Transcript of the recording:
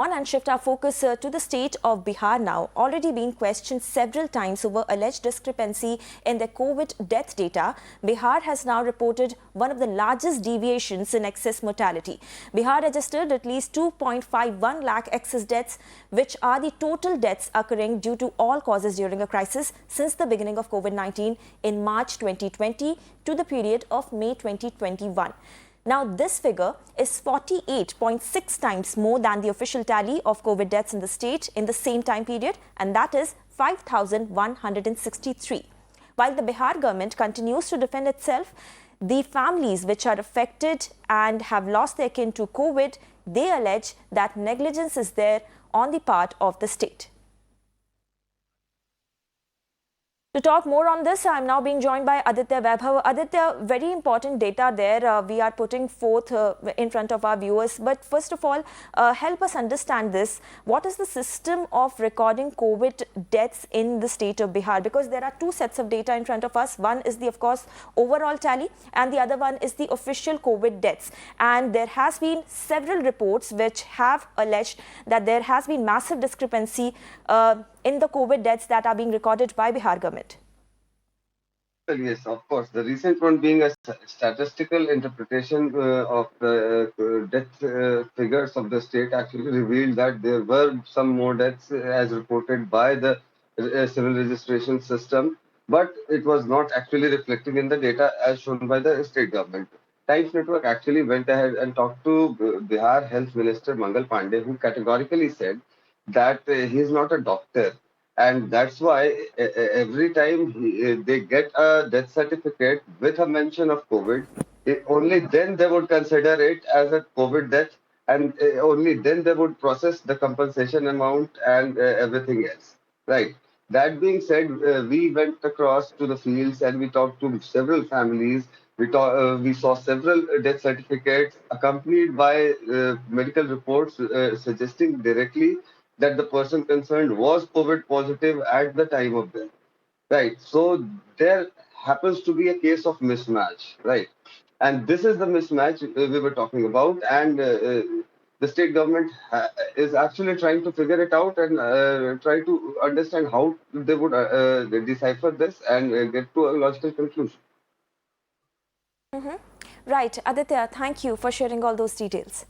On and shift our focus to the state of Bihar now, already been questioned several times over alleged discrepancy in their COVID death data. Bihar has now reported one of the largest deviations in excess mortality. Bihar registered at least 2.51 lakh excess deaths, which are the total deaths occurring due to all causes during a crisis since the beginning of COVID-19 in March 2020 to the period of May 2021. Now, this figure is 48.6 times more than the official tally of COVID deaths in the state in the same time period, and that is 5,163. While the Bihar government continues to defend itself, the families which are affected and have lost their kin to COVID, they allege that negligence is there on the part of the state. To talk more on this, I am now being joined by Aditya Vaibhav. Aditya, very important data there we are putting forth in front of our viewers. But first of all, help us understand this. What is the system of recording COVID deaths in the state of Bihar? Because there are two sets of data in front of us. One is the, of course, overall tally, and the other one is the official COVID deaths. And there has been several reports which have alleged that there has been massive discrepancy in the COVID deaths that are being recorded by Bihar government. Well, yes, of course. The recent one being a statistical interpretation of the death figures of the state actually revealed that there were some more deaths as reported by the civil registration system, but it was not actually reflecting in the data as shown by the state government. Times Network actually went ahead and talked to Bihar Health Minister Mangal Pandey, who categorically said that he is not a doctor, and that's why every time they get a death certificate with a mention of COVID, only then they would consider it as a COVID death, and only then they would process the compensation amount and everything else. Right. That being said, we went across to the fields and we talked to several families. We saw several death certificates accompanied by medical reports suggesting directly that the person concerned was COVID positive at the time of death. Right. So there happens to be a case of mismatch. Right. And this is the mismatch we were talking about. And the state government is actually trying to figure it out and try to understand how they would decipher this and get to a logical conclusion. Right. Aditya, thank you for sharing all those details.